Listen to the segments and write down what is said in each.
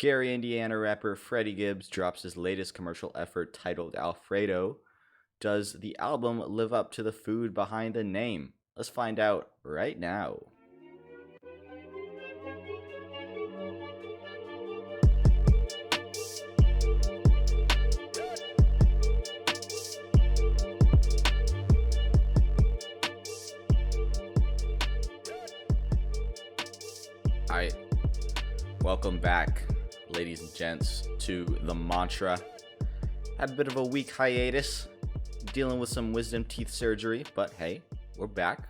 Gary, Indiana rapper Freddie Gibbs drops his latest commercial effort titled Alfredo. Does the album live up to the food behind the name? Let's find out right now. Alright, welcome back, ladies and gents, to The Mantra. Had a bit of a week hiatus, dealing with some wisdom teeth surgery, but hey, we're back.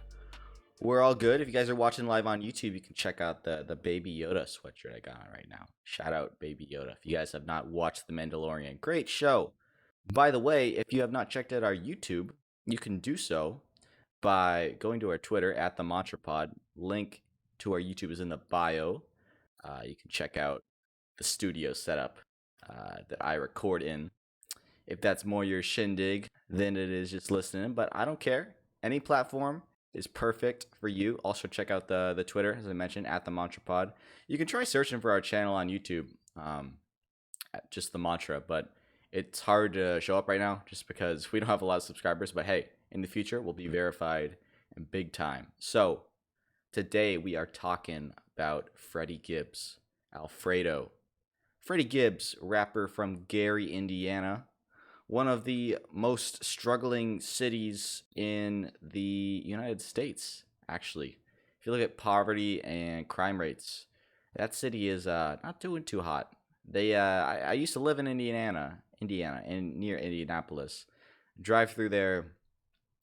We're all good. If you guys are watching live on YouTube, you can check out the Baby Yoda sweatshirt I got on right now. Shout out Baby Yoda. If you guys have not watched The Mandalorian, great show. By the way, if you have not checked out our YouTube, you can do so by going to our Twitter at The Mantra Pod. Link to our YouTube is in the bio. You can check out the studio setup that I record in. If that's more your shindig than it is just listening, but I don't care. Any platform is perfect for you. Also check out the Twitter, as I mentioned, at the Mantra Pod. You can try searching for our channel on YouTube, at just the Mantra, but it's hard to show up right now just because we don't have a lot of subscribers. But hey, in the future, we'll be verified and big time. So today we are talking about Freddie Gibbs, Alfredo. Freddie Gibbs, rapper from Gary, Indiana, one of the most struggling cities in the United States, actually. If you look at poverty and crime rates, that city is not doing too hot. I used to live in Indiana, and near Indianapolis. Drive through there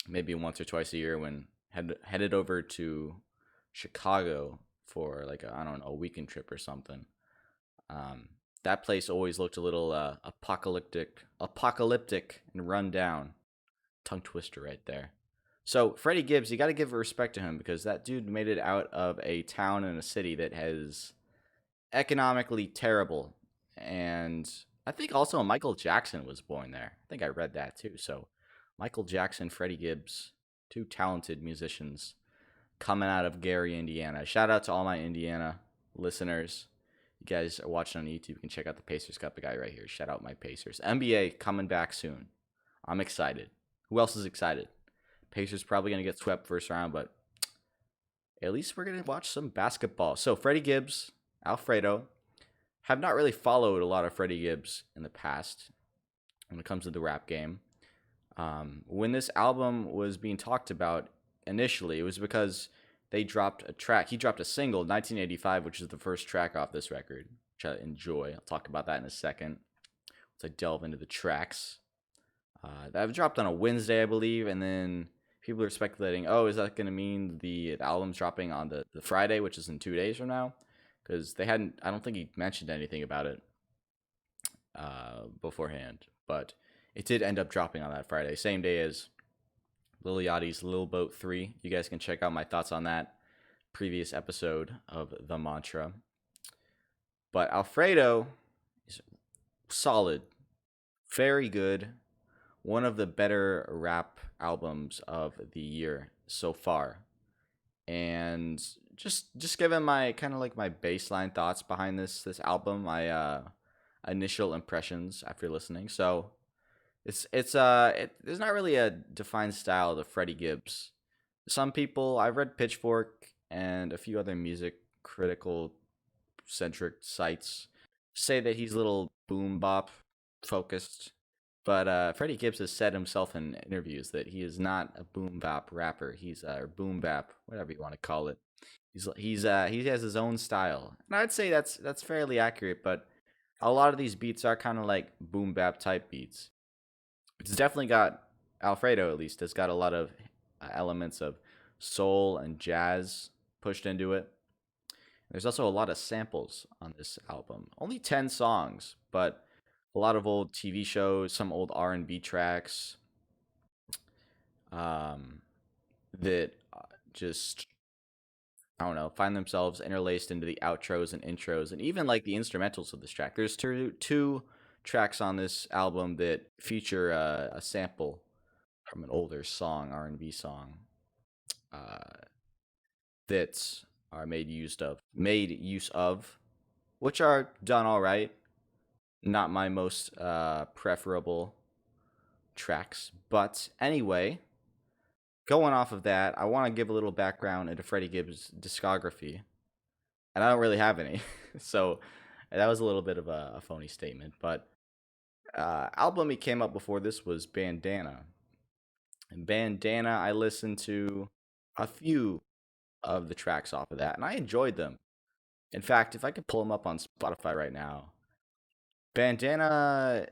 maybe once or twice a year when headed over to Chicago for like a weekend trip or something. That place always looked a little apocalyptic and run down. Tongue twister right there. So Freddie Gibbs, you got to give respect to him because that dude made it out of a town and a city that has economically terrible. And I think also Michael Jackson was born there. I think I read that too. So Michael Jackson, Freddie Gibbs, two talented musicians coming out of Gary, Indiana. Shout out to all my Indiana listeners. You guys are watching on YouTube, you can check out the Pacers Cup guy right here. Shout out my Pacers. NBA coming back soon. I'm excited. Who else is excited? Pacers probably going to get swept first round, but at least we're going to watch some basketball. So Freddie Gibbs, Alfredo. Have not really followed a lot of Freddie Gibbs in the past when it comes to the rap game. When this album was being talked about initially, it was because they dropped a track. He dropped a single, 1985, which is the first track off this record, which I enjoy. I'll talk about that in a second once I delve into the tracks. That dropped on a Wednesday, I believe, and then people are speculating, is that going to mean the album's dropping on the Friday, which is in 2 days from now? Because I don't think he mentioned anything about it beforehand, but it did end up dropping on that Friday, same day as Lil Yachty's Lil Boat 3. You guys can check out my thoughts on that previous episode of The Mantra. But Alfredo is solid, very good, one of the better rap albums of the year so far. And just giving my kind of like my baseline thoughts behind this album, my initial impressions after listening. So there's not really a defined style to Freddie Gibbs. Some people, I've read Pitchfork and a few other music critical centric sites say that he's a little boom bop focused, but Freddie Gibbs has said himself in interviews that he is not a boom bap rapper. He's a boom bap, whatever you want to call it. He has his own style, and I'd say that's fairly accurate. But a lot of these beats are kind of like boom bap type beats. It's definitely got Alfredo, at least, has got a lot of elements of soul and jazz pushed into it. There's also a lot of samples on this album. Only 10 songs, but a lot of old TV shows, some old R&B tracks that just, I don't know, find themselves interlaced into the outros and intros, and even like the instrumentals of this track. There's two tracks on this album that feature a sample from an older song, R&B song, that are made use of which are done all right. Not my most preferable tracks. But anyway, going off of that, I want to give a little background into Freddie Gibbs' discography. And I don't really have any. So that was a little bit of a phony statement. But album he came up before this was Bandana. And Bandana, I listened to a few of the tracks off of that, and I enjoyed them. In fact, if I could pull them up on Spotify right now, Bandana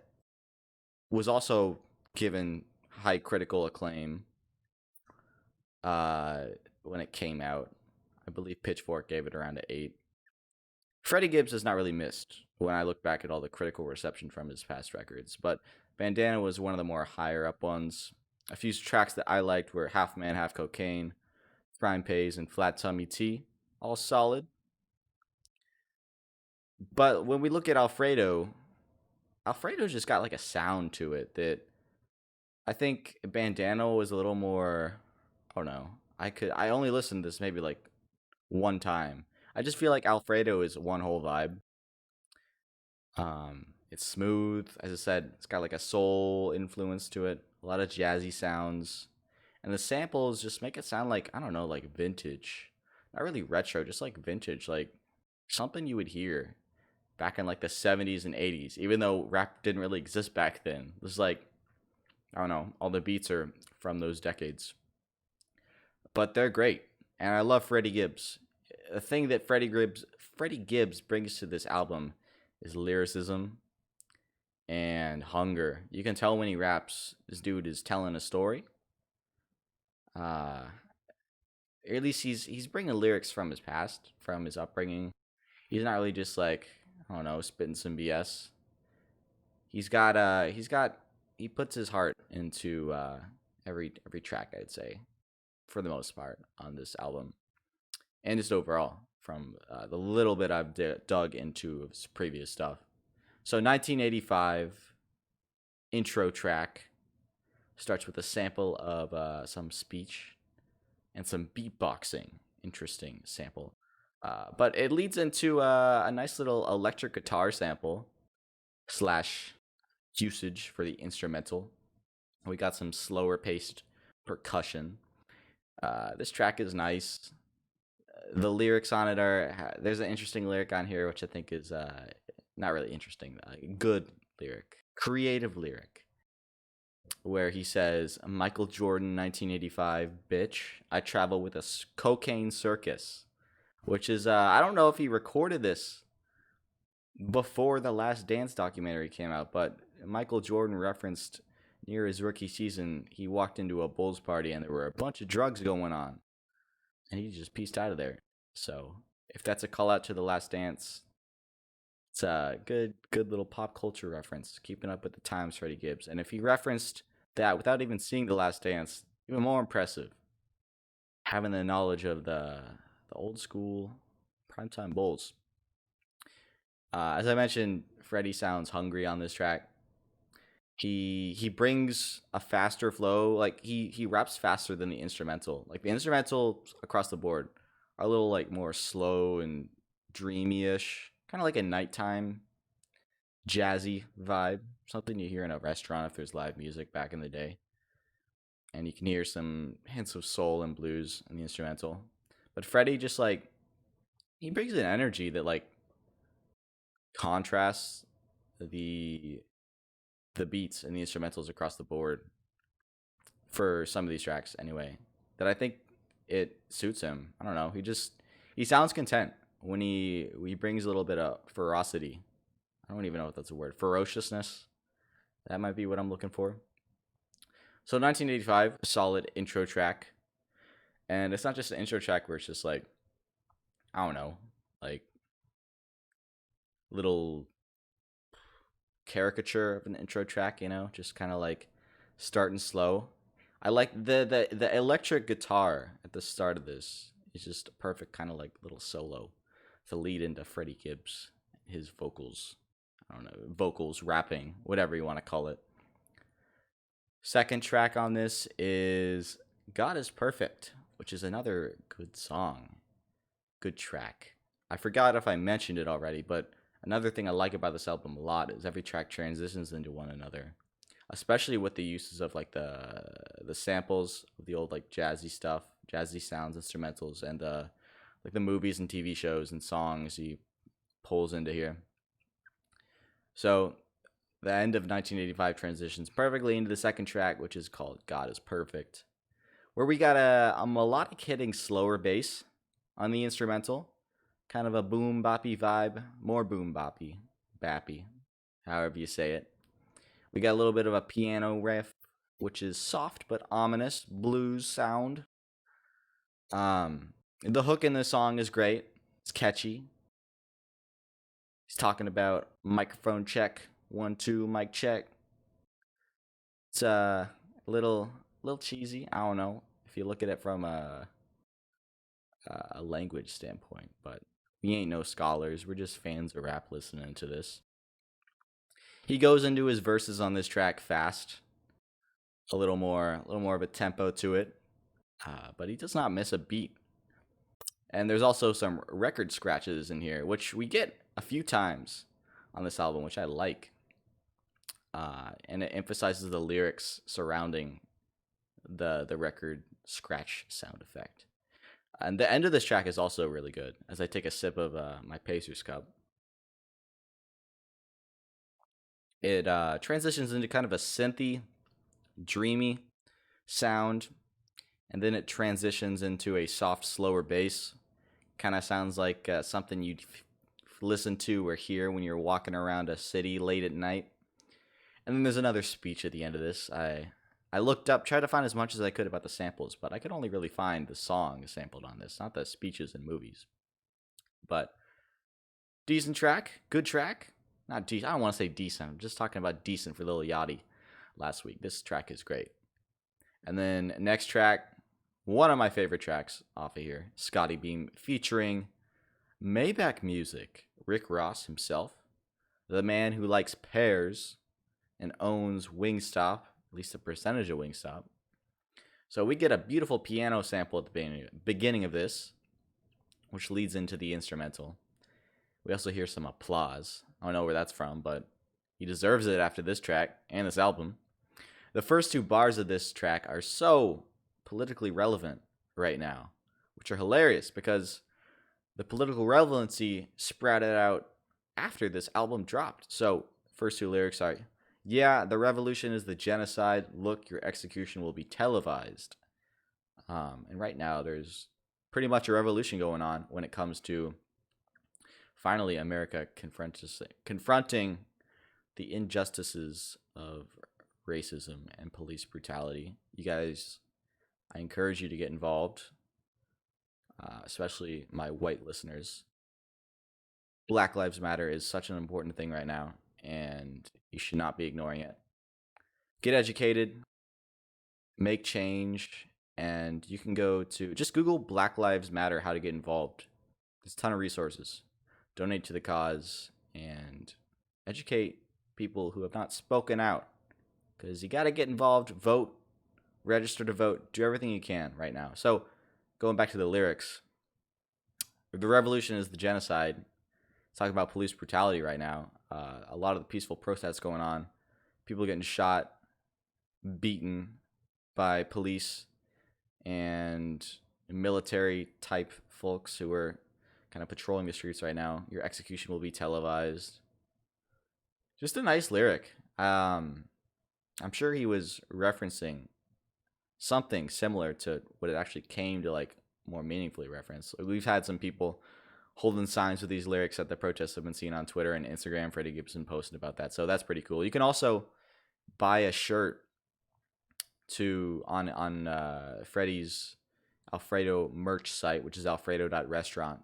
was also given high critical acclaim uh, when it came out. I believe Pitchfork gave it around an 8. Freddie Gibbs has not really missed when I look back at all the critical reception from his past records, but Bandana was one of the more higher up ones. A few tracks that I liked were Half Man, Half Cocaine, Crime Pays, and Flat Tummy Tea. All solid. But when we look at Alfredo's just got like a sound to it that I think Bandana was a little more. I don't know. I only listened to this maybe like one time. I just feel like Alfredo is one whole vibe. It's smooth, as I said. It's got like a soul influence to it. A lot of jazzy sounds, and the samples just make it sound like I don't know, like vintage. Not really retro, just like vintage, like something you would hear back in like the 70s and 80s. Even though rap didn't really exist back then, it was like I don't know. All the beats are from those decades, but they're great, and I love Freddie Gibbs. The thing that Freddie Gibbs brings to this album is lyricism and hunger. You can tell when he raps, this dude is telling a story. Uh, or at least he's bringing lyrics from his past, from his upbringing. He's not really just like I don't know, spitting some BS. He puts his heart into every track. I'd say for the most part on this album, and just overall from the little bit I've dug into his previous stuff. So 1985 intro track starts with a sample of some speech and some beatboxing. Interesting sample. But it leads into a nice little electric guitar sample slash usage for the instrumental. We got some slower paced percussion. This track is nice. The lyrics on it are there's an interesting lyric on here which I think is not really interesting. Good lyric, creative lyric, where he says, "Michael Jordan, 1985, bitch. I travel with a cocaine circus," which is I don't know if he recorded this before the Last Dance documentary came out, but Michael Jordan referenced near his rookie season he walked into a Bulls party and there were a bunch of drugs going on, and he just pieced out of there. So if that's a call out to the Last Dance, it's a good little pop culture reference, keeping up with the times, Freddie Gibbs. And if he referenced that without even seeing the Last Dance, even more impressive. Having the knowledge of the old school primetime Bulls. As I mentioned, Freddie sounds hungry on this track. He brings a faster flow. Like he raps faster than the instrumental. Like the instrumental across the board are a little like more slow and dreamy-ish, kind of like a nighttime jazzy vibe, something you hear in a restaurant if there's live music back in the day. And you can hear some hints of soul and blues in the instrumental. But Freddie just like he brings an energy that like contrasts the beats and the instrumentals across the board for some of these tracks anyway. That I think it suits him. I don't know. He sounds content when he brings a little bit of ferocity. I don't even know if that's a word. Ferociousness. That might be what I'm looking for. So 1985, solid intro track. And it's not just an intro track where it's just like, I don't know, like little caricature of an intro track, just kind of like starting slow. I like the electric guitar at the start of this. It's just a perfect kind of like little solo to lead into Freddie Gibbs, his vocals. I don't know, vocals, rapping, whatever you want to call it. Second track on this is God is Perfect, which is another good song. Good track. I forgot if I mentioned it already, but another thing I like about this album a lot is every track transitions into one another, especially with the uses of like the samples of the old like jazzy stuff, jazzy sounds, instrumentals, and like the movies and TV shows and songs he pulls into here. So the end of 1985 transitions perfectly into the second track, which is called God is Perfect, where we got a melodic hitting slower bass on the instrumental, kind of a boom boppy vibe, more boom boppy, bappy, however you say it. We got a little bit of a piano riff, which is soft but ominous blues sound. The hook in this song is great. It's catchy. He's talking about microphone check, 1 2 mic check. It's a little cheesy. I don't know if you look at it from a language standpoint, but we ain't no scholars. We're just fans of rap listening to this. He goes into his verses on this track fast, a little more of a tempo to it, but he does not miss a beat. And there's also some record scratches in here, which we get a few times on this album, which I like. And it emphasizes the lyrics surrounding the record scratch sound effect. And the end of this track is also really good. As I take a sip of my Pacers cup, it transitions into kind of a synthy, dreamy sound, and then it transitions into a soft, slower bass. Kind of sounds like something you'd listen to or hear when you're walking around a city late at night. And then there's another speech at the end of this. I looked up, tried to find as much as I could about the samples, but I could only really find the songs sampled on this, not the speeches and movies. But decent track, good track. Not decent. I don't want to say decent. I'm just talking about decent for Lil Yachty last week. This track is great. And then next track, one of my favorite tracks off of here, Scotty Beam featuring Maybach Music, Rick Ross himself, the man who likes pears and owns Wingstop, at least a percentage of Wingstop. So we get a beautiful piano sample at the beginning of this, which leads into the instrumental. We also hear some applause. I don't know where that's from, but he deserves it after this track and this album. The first 2 bars of this track are so politically relevant right now, which are hilarious because the political relevancy sprouted out after this album dropped. So, first 2 lyrics are, yeah, the revolution is the genocide. Look, your execution will be televised. And right now, there's pretty much a revolution going on when it comes to finally America confronting the injustices of racism and police brutality. You guys, I encourage you to get involved, especially my white listeners. Black Lives Matter is such an important thing right now, and you should not be ignoring it. Get educated, make change, and you can go to just Google Black Lives Matter, how to get involved. There's a ton of resources. Donate to the cause and educate people who have not spoken out, because you got to get involved, vote, register to vote, do everything you can right now. So going back to the lyrics, the revolution is the genocide. It's talking about police brutality right now. A lot of the peaceful protests going on, people getting shot, beaten by police and military type folks who are kind of patrolling the streets right now. Your execution will be televised. Just a nice lyric. I'm sure he was referencing something similar to what it actually came to like more meaningfully reference. We've had some people holding signs with these lyrics at the protests I've been seeing on Twitter and Instagram. Freddie Gibbs posted about that, so that's pretty cool. You can also buy a shirt on Freddie's Alfredo merch site, which is alfredo.restaurant.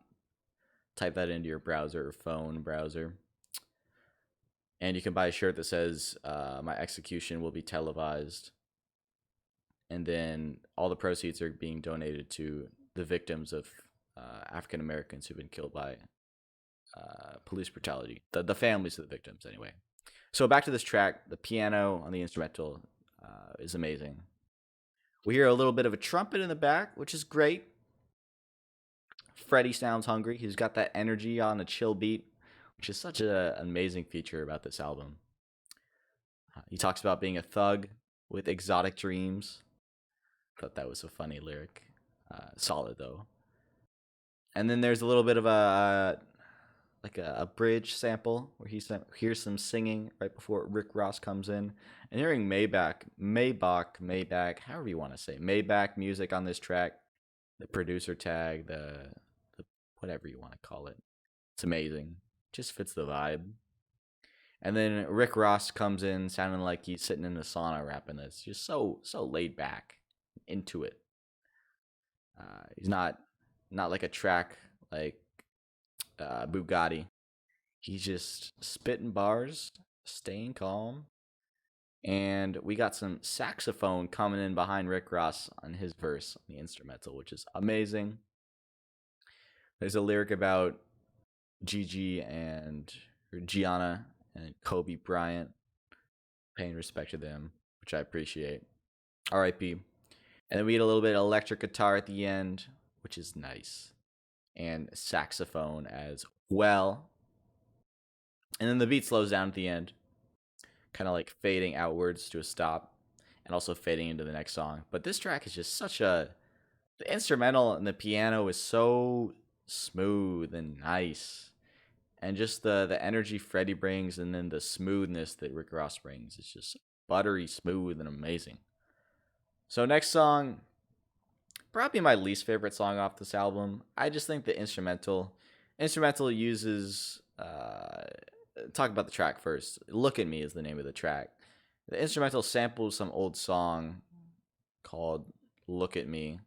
Type that into your browser or phone browser, and you can buy a shirt that says my execution will be televised, and then all the proceeds are being donated to the victims of African Americans who've been killed by police brutality, the families of the victims anyway. So back to this track, the piano on the instrumental is amazing. We hear a little bit of a trumpet in the back, which is great. Freddie sounds hungry. He's got that energy on a chill beat, which is such an amazing feature about this album. He talks about being a thug with exotic dreams. Thought that was a funny lyric. Solid though. And then there's a little bit of a bridge sample where he hears some singing right before Rick Ross comes in, and hearing Maybach, however you want to say, Maybach music on this track, the producer tag, the whatever you want to call it, it's amazing. Just fits the vibe. And then Rick Ross comes in sounding like he's sitting in a sauna rapping this, just so laid back, into it. He's not like a track like Bugatti. He's just spitting bars, staying calm. And we got some saxophone coming in behind Rick Ross on his verse on the instrumental, which is amazing. There's a lyric about Gianna and Kobe Bryant, paying respect to them, which I appreciate. R.I.P. And then we get a little bit of electric guitar at the end, which is nice. And saxophone as well. And then the beat slows down at the end, kind of like fading outwards to a stop, and also fading into the next song. But this track is just the instrumental and the piano is so smooth and nice. And just the energy Freddie brings, and then the smoothness that Rick Ross brings. It's just buttery, smooth, and amazing. So next song, probably my least favorite song off this album. I just think the instrumental uses... talk about the track first. Look at Me is the name of the track. The instrumental samples some old song called Look at Me.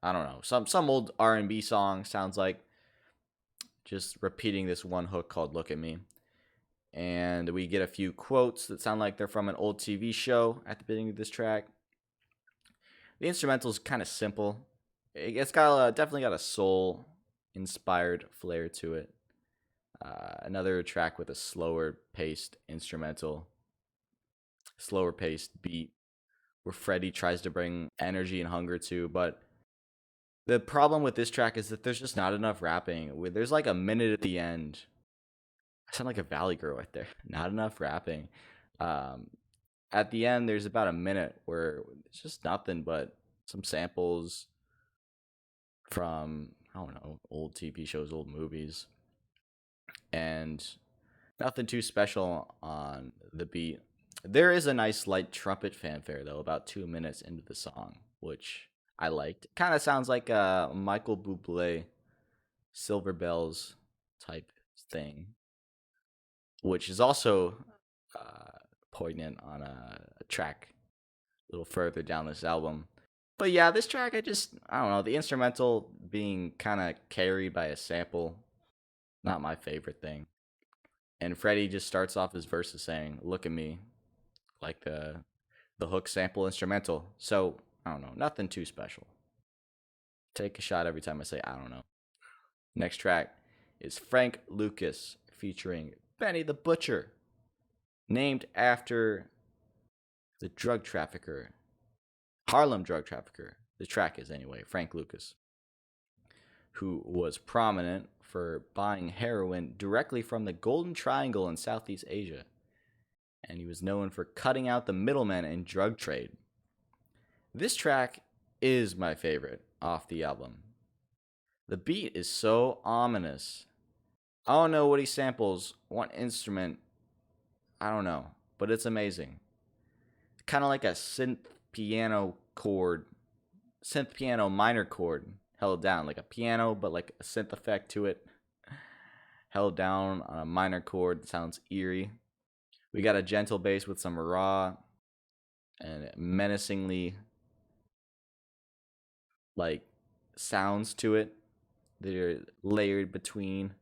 I don't know. Some old R&B song, sounds like. Just repeating this one hook called Look at Me. And we get a few quotes that sound like they're from an old TV show at the beginning of this track. The instrumental is kind of simple. It's got definitely got a soul inspired flair to it. Another track with a slower paced instrumental, slower paced beat, where Freddie tries to bring energy and hunger to. But the problem with this track is that there's just not enough rapping. There's like a minute at the end. I sound like a Valley girl right there. Not enough rapping. At the end, there's about a minute where it's just nothing but some samples from, I don't know, old TV shows, old movies. And nothing too special on the beat. There is a nice light trumpet fanfare, though, about 2 minutes into the song, which I liked. Kind of sounds like a Michael Bublé Silver Bells type thing, which is also poignant on a track a little further down this album. But yeah, this track, I don't know, the instrumental being kind of carried by a sample, not my favorite thing. And Freddie just starts off his verses saying, "Look at me," like the hook sample instrumental. So, I don't know, nothing too special. Take a shot every time I say, I don't know. Next track is Frank Lucas featuring Benny the Butcher, named after the drug trafficker, Harlem drug trafficker. The track is anyway, Frank Lucas, who was prominent for buying heroin directly from the Golden Triangle in Southeast Asia. And he was known for cutting out the middlemen in drug trade. This track is my favorite off the album. The beat is so ominous. I don't know what he samples, what instrument, I don't know, but it's amazing. Kind of like a synth piano minor chord held down, like a piano, but like a synth effect to it, held down on a minor chord that sounds eerie. We got a gentle bass with some raw and menacingly like sounds to it that are layered between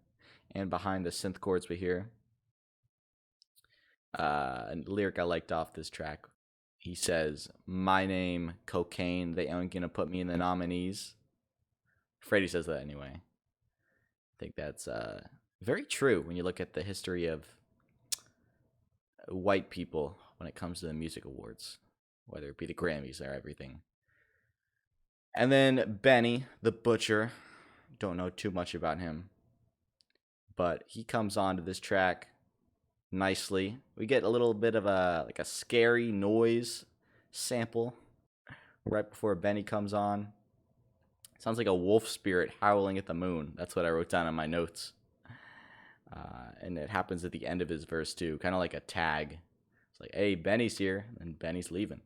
and behind the synth chords we hear. A lyric I liked off this track, he says, "My name, cocaine, they ain't gonna put me in the nominees." Freddie says that anyway. I think that's very true when you look at the history of white people when it comes to the music awards, whether it be the Grammys or everything. And then Benny, the Butcher, Don't know too much about him, but he comes on to this track nicely. We get a little bit of a scary noise sample right before Benny comes on. Sounds like a wolf spirit howling at the moon. That's what I wrote down in my notes. And it happens at the end of his verse too, kind of like a tag. It's like, hey, Benny's here, and Benny's leaving.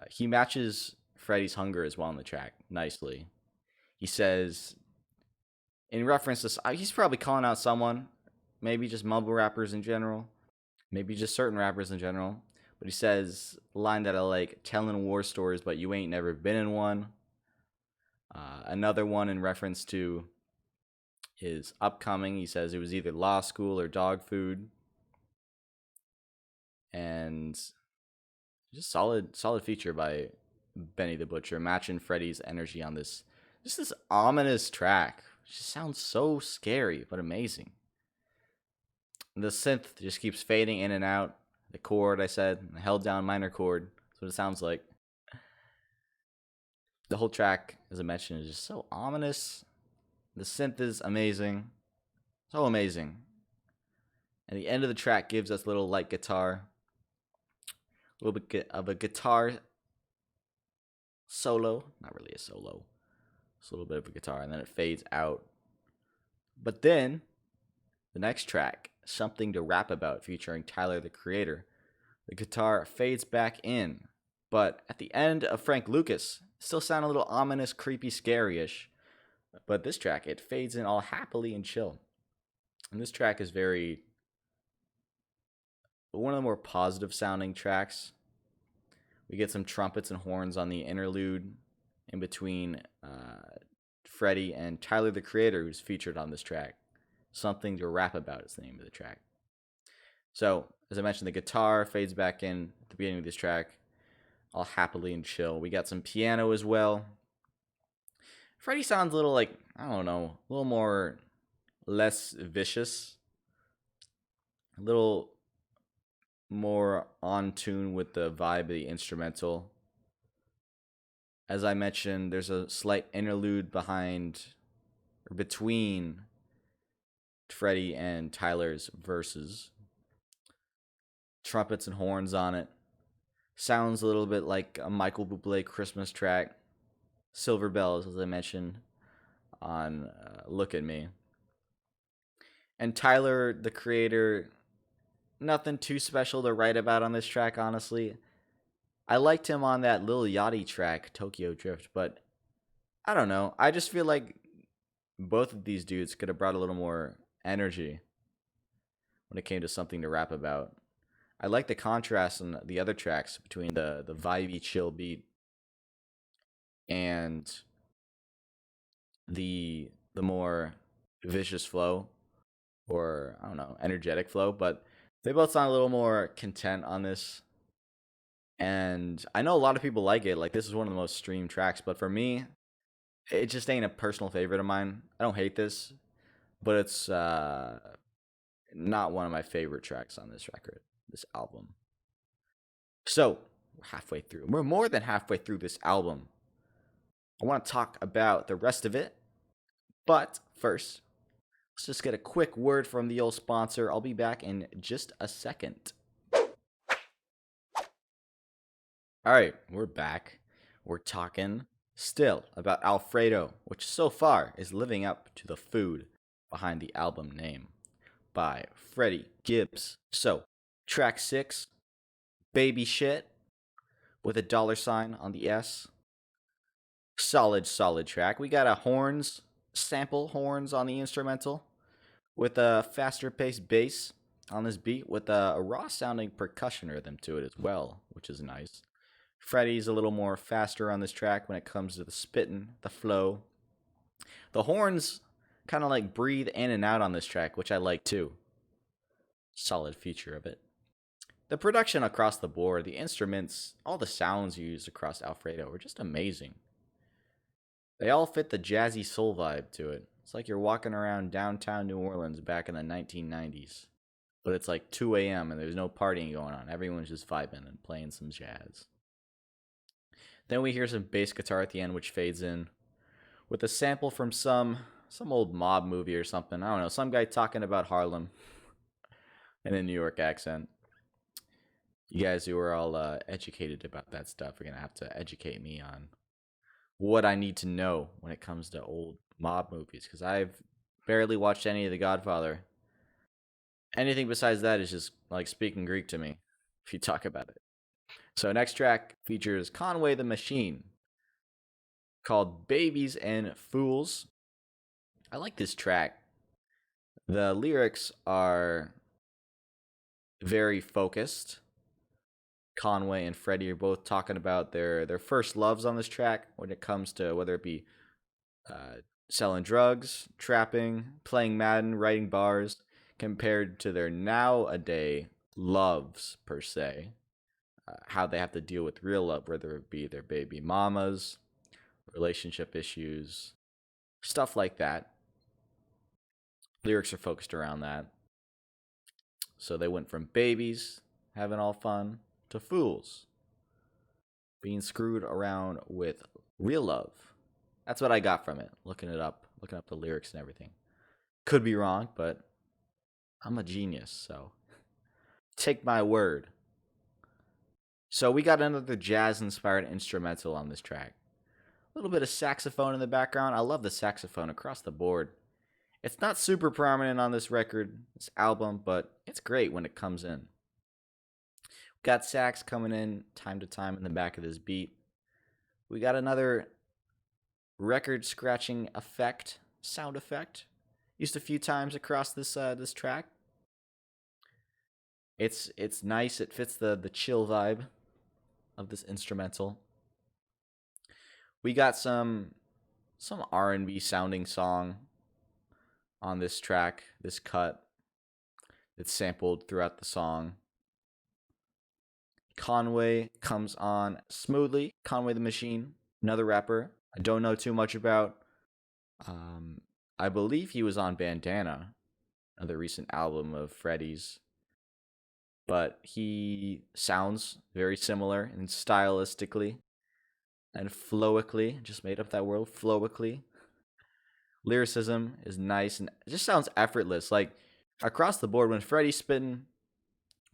He matches Freddie's hunger as well on the track nicely. He says, in reference to, he's probably calling out someone, maybe just mumble rappers in general, maybe just certain rappers in general. But he says a line that I like, telling war stories, but you ain't never been in one. Another one in reference to his upcoming, he says it was either law school or dog food. And just solid feature by Benny the Butcher, matching Freddie's energy on this. Just this ominous track. It just sounds so scary, but amazing. The synth just keeps fading in and out. The chord, I said, the held down minor chord. That's what it sounds like. The whole track, as I mentioned, is just so ominous. The synth is amazing. So amazing. And the end of the track gives us a little light guitar. A little bit of a guitar solo. Not really a solo. Just a little bit of a guitar. And then it fades out. But then, the next track, Something to Rap About, featuring Tyler, the Creator. The guitar fades back in. But at the end of Frank Lucas, still sound a little ominous, creepy, scary-ish. But this track, it fades in all happily and chill. And this track is one of the more positive sounding tracks. We get some trumpets and horns on the interlude in between Freddie and Tyler, the Creator, who's featured on this track. Something to Rap About is the name of the track. So, as I mentioned, the guitar fades back in at the beginning of this track, all happily and chill. We got some piano as well. Freddie sounds a little like, I don't know, a little more, less vicious. A little more on tune with the vibe of the instrumental. As I mentioned, there's a slight interlude between Freddie and Tyler's verses. Trumpets and horns on it. Sounds a little bit like a Michael Bublé Christmas track. Silver Bells, as I mentioned on Look at Me. And Tyler, the Creator, nothing too special to write about on this track, honestly. I liked him on that Lil Yachty track, Tokyo Drift, but I don't know. I just feel like both of these dudes could have brought a little more energy when it came to Something to Rap About. I like the contrast in the other tracks between the vibey, chill beat and the more vicious flow, or I don't know, energetic flow, but they both sound a little more content on this. And I know a lot of people like it. Like, this is one of the most streamed tracks, but for me, it just ain't a personal favorite of mine. I don't hate this, but it's not one of my favorite tracks on this record, this album. So, we're halfway through. We're more than halfway through this album. I want to talk about the rest of it, but first, let's just get a quick word from the old sponsor. I'll be back in just a second. All right, we're back. We're talking still about Alfredo, which so far is living up to the food behind the album name, by Freddie Gibbs. So, track 6, Baby Shit, with a $sign on the S. Solid track. We got sample horns on the instrumental, with a faster paced bass on this beat, with a raw sounding percussion rhythm to it as well, which is nice. Freddie's a little more faster on this track when it comes to the spitting, the flow. The horns kind of like breathe in and out on this track, which I like too. Solid feature of it. The production across the board, the instruments, all the sounds used across Alfredo are just amazing. They all fit the jazzy soul vibe to it. It's like you're walking around downtown New Orleans back in the 1990s. But it's like 2 a.m. and there's no partying going on. Everyone's just vibing and playing some jazz. Then we hear some bass guitar at the end, which fades in. with a sample from some old mob movie or something. I don't know, some guy talking about Harlem in a New York accent. You guys who are all educated about that stuff are gonna have to educate me on what I need to know when it comes to old mob movies, because I've barely watched any of The Godfather. Anything besides that is just like speaking Greek to me, if you talk about it. So next track features Conway the Machine, called Babies and Fools. I like this track. The lyrics are very focused. Conway and Freddie are both talking about their first loves on this track when it comes to whether it be selling drugs, trapping, playing Madden, writing bars, compared to their nowadays loves, per se. How they have to deal with real love, whether it be their baby mamas, relationship issues, stuff like that. Lyrics are focused around that. So they went from babies having all fun to fools being screwed around with real love. That's what I got from it, looking up the lyrics and everything. Could be wrong, but I'm a genius, so take my word. So we got another jazz-inspired instrumental on this track. A little bit of saxophone in the background. I love the saxophone across the board. It's not super prominent on this record, this album, but it's great when it comes in. Got sax coming in time to time in the back of this beat. We got another record scratching effect, sound effect, used a few times across this track. It's nice. It fits the chill vibe of this instrumental. We got some R&B sounding song on this track, this cut. It's sampled throughout the song. Conway comes on smoothly. Conway the Machine, another rapper I don't know too much about. I believe he was on Bandana, another recent album of Freddie's. But he sounds very similar and stylistically and flowically. Just made up that word, flowically. Lyricism is nice and it just sounds effortless. Like across the board, when Freddie's spitting,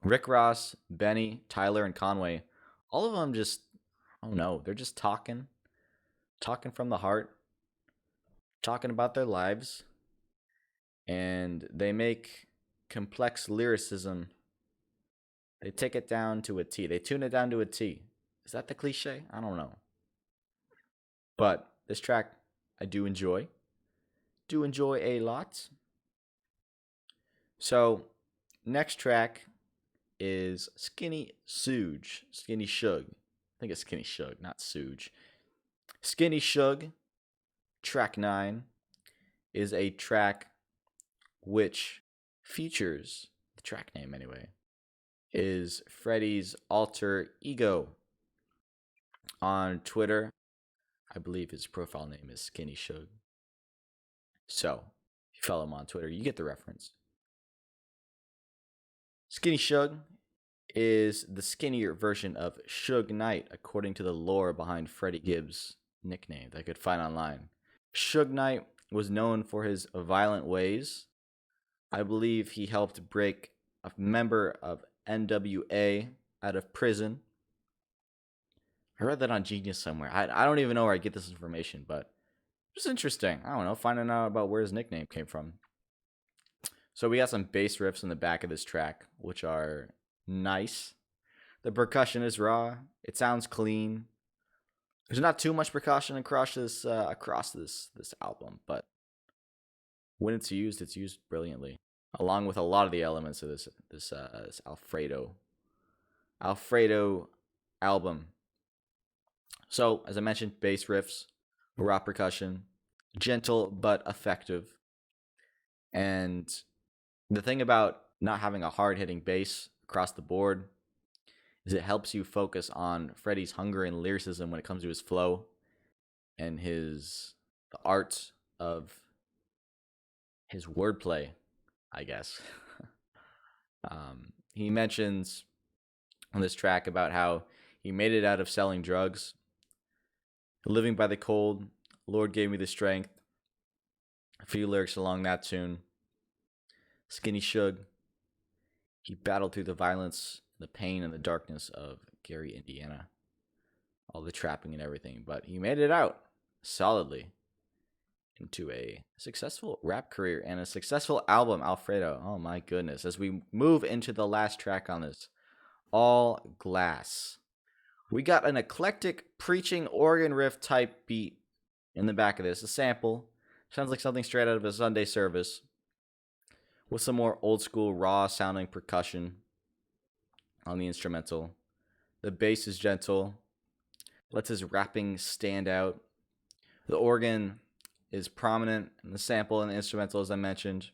Rick Ross, Benny, Tyler, and Conway, all of them just, I don't know, they're just talking from the heart, talking about their lives, and they make complex lyricism. They take it down to a T. They tune it down to a T. Is that the cliche? I don't know. But this track I do enjoy. Do enjoy a lot. So, next track is Skinny Suge. Skinny Shug. I think it's Skinny Shug, not Suge. Skinny Shug, track 9, is a track which features, the track name anyway, is Freddie's alter ego. On Twitter, I believe his profile name is Skinny Shug. So, if you follow him on Twitter, you get the reference. Skinny Shug is the skinnier version of Suge Knight, according to the lore behind Freddie Gibbs' nickname that I could find online. Suge Knight was known for his violent ways. I believe he helped break a member of NWA out of prison. I read that on Genius somewhere. I don't even know where I get this information, but it's interesting. I don't know, finding out about where his nickname came from. So we got some bass riffs in the back of this track, which are nice. The percussion is raw. It sounds clean. There's not too much percussion across this album, but when it's used brilliantly, along with a lot of the elements of this Alfredo album. So, as I mentioned, bass riffs, raw percussion, gentle but effective. And the thing about not having a hard-hitting bass across the board is it helps you focus on Freddie's hunger and lyricism when it comes to his flow and the art of his wordplay, I guess. He mentions on this track about how he made it out of selling drugs, living by the cold, Lord Gave Me the Strength. A few lyrics along that tune. Skinny Shug. He battled through the violence, the pain, and the darkness of Gary, Indiana. All the trapping and everything, but he made it out solidly into a successful rap career and a successful album, Alfredo. Oh my goodness. As we move into the last track on this, All Glass. We got an eclectic preaching organ riff type beat in the back of this. A sample. Sounds like something straight out of a Sunday service. With some more old school raw sounding percussion on the instrumental. The bass is gentle. Lets his rapping stand out. The organ is prominent in the sample and the instrumental, as I mentioned.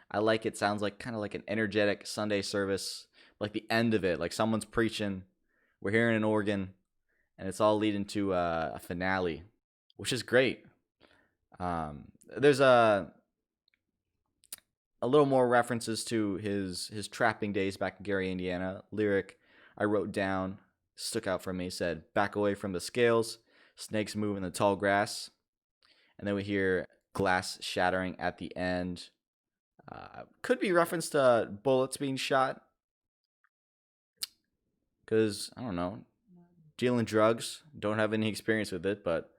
I like it. Sounds like kind of like an energetic Sunday service. Like the end of it. Like someone's preaching. We're hearing an organ. And it's all leading to a finale. Which is great. There's a little more references to his trapping days back in Gary, Indiana. Lyric I wrote down, stuck out for me, said, "Back away from the scales, snakes move in the tall grass." And then we hear glass shattering at the end. Could be reference to bullets being shot. Because, I don't know, dealing drugs, don't have any experience with it, but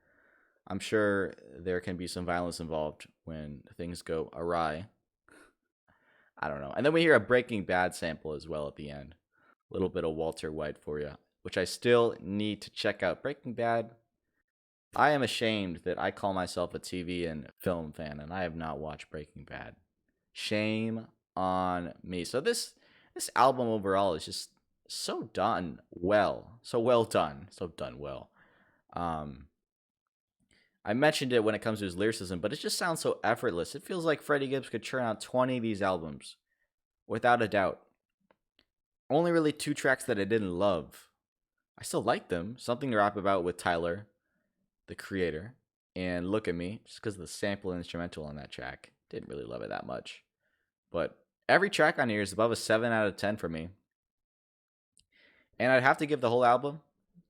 I'm sure there can be some violence involved when things go awry. I don't know. And then we hear a Breaking Bad sample as well at the end. A little bit of Walter White for you, which I still need to check out. Breaking Bad, I am ashamed that I call myself a TV and film fan, and I have not watched Breaking Bad. Shame on me. So this album overall is just so done well. So well done. So done well. I mentioned it when it comes to his lyricism, but it just sounds so effortless. It feels like Freddie Gibbs could churn out 20 of these albums, without a doubt. Only really 2 tracks that I didn't love. I still like them. Something to Rap About with Tyler, the creator, and Look at Me, just because of the sample and instrumental on that track. Didn't really love it that much. But every track on here is above a 7 out of 10 for me. And I'd have to give the whole album,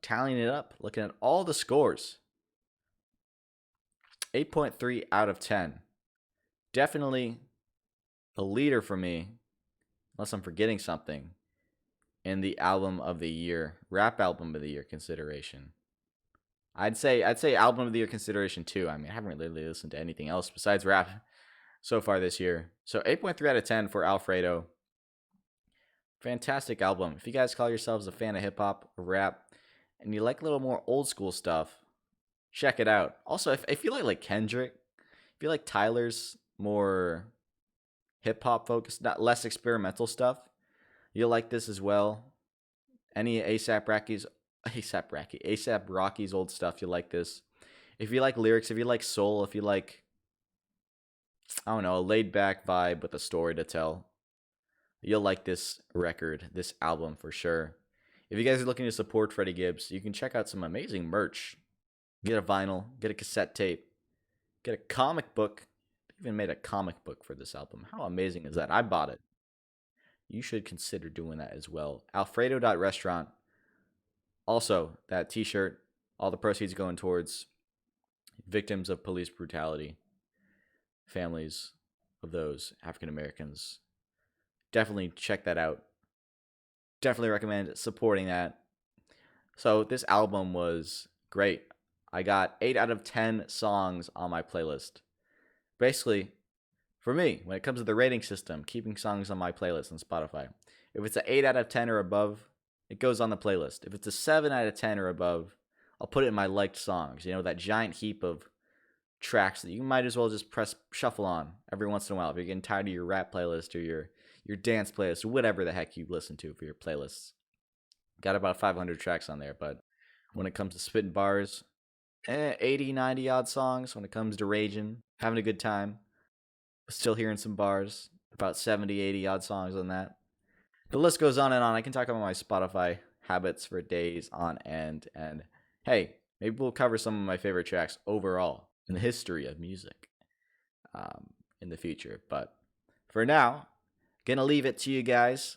tallying it up, looking at all the scores, 8.3 out of 10. Definitely a leader for me, unless I'm forgetting something, in the album of the year, rap album of the year consideration. I'd say album of the year consideration too. I mean, I haven't really listened to anything else besides rap so far this year. So 8.3 out of 10 for Alfredo. Fantastic album. If you guys call yourselves a fan of hip hop or rap and you like a little more old school stuff, check it out. Also, if you like Kendrick, if you like Tyler's more hip hop focused, not less experimental stuff, you'll like this as well. Any ASAP Rocky's old stuff, you'll like this. If you like lyrics, if you like soul, if you like, I don't know, a laid back vibe with a story to tell, you'll like this record, this album for sure. If you guys are looking to support Freddie Gibbs, you can check out some amazing merch. Get a vinyl, get a cassette tape, get a comic book. They even made a comic book for this album. How amazing is that? I bought it. You should consider doing that as well. Alfredo.restaurant. Also, that t-shirt, all the proceeds going towards victims of police brutality, families of those African Americans. Definitely check that out. Definitely recommend supporting that. So this album was great. I got 8 out of 10 songs on my playlist. Basically, for me, when it comes to the rating system, keeping songs on my playlist on Spotify, if it's an 8 out of 10 or above, it goes on the playlist. If it's a 7 out of 10 or above, I'll put it in my liked songs. You know, that giant heap of tracks that you might as well just press shuffle on every once in a while if you're getting tired of your rap playlist or your dance playlist or whatever the heck you listen to for your playlists. Got about 500 tracks on there, but when it comes to spitting bars, 80, 90 odd songs. When it comes to raging, having a good time, still hearing some bars, about 70, 80 odd songs on that. The list goes on and on. I can talk about my Spotify habits for days on end. And hey, maybe we'll cover some of my favorite tracks overall in the history of music in the future. But for now, gonna leave it to you guys.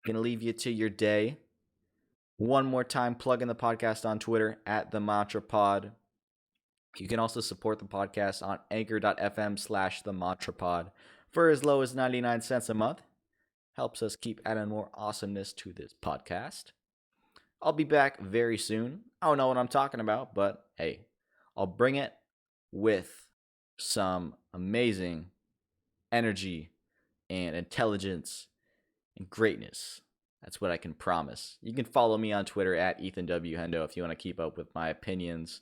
Gonna leave you to your day. One more time, plug in the podcast on Twitter at the Mantra Pod. You can also support the podcast on anchor.fm/themantrapod for as low as 99 cents a month. Helps us keep adding more awesomeness to this podcast. I'll be back very soon. I don't know what I'm talking about, but hey, I'll bring it with some amazing energy and intelligence and greatness. That's what I can promise. You can follow me on Twitter at EthanWHendo if you want to keep up with my opinions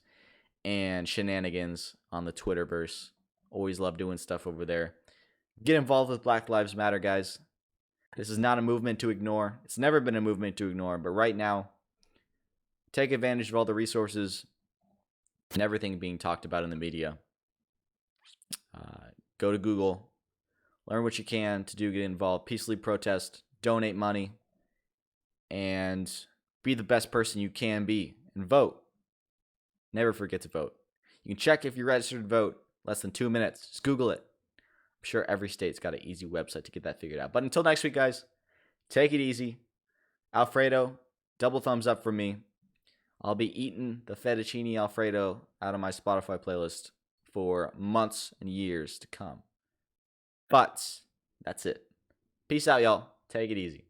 and shenanigans on the Twitterverse. Always love doing stuff over there. Get involved with Black Lives Matter, guys. This is not a movement to ignore. It's never been a movement to ignore, but right now, take advantage of all the resources and everything being talked about in the media. Go to Google, learn what you can to get involved, peacefully protest, donate money, and be the best person you can be, and vote. Never forget to vote. You can check if you're registered to vote. Less than 2 minutes. Just Google it. I'm sure every state's got an easy website to get that figured out. But until next week, guys, take it easy. Alfredo, double thumbs up from me. I'll be eating the fettuccine Alfredo out of my Spotify playlist for months and years to come. But that's it. Peace out, y'all. Take it easy.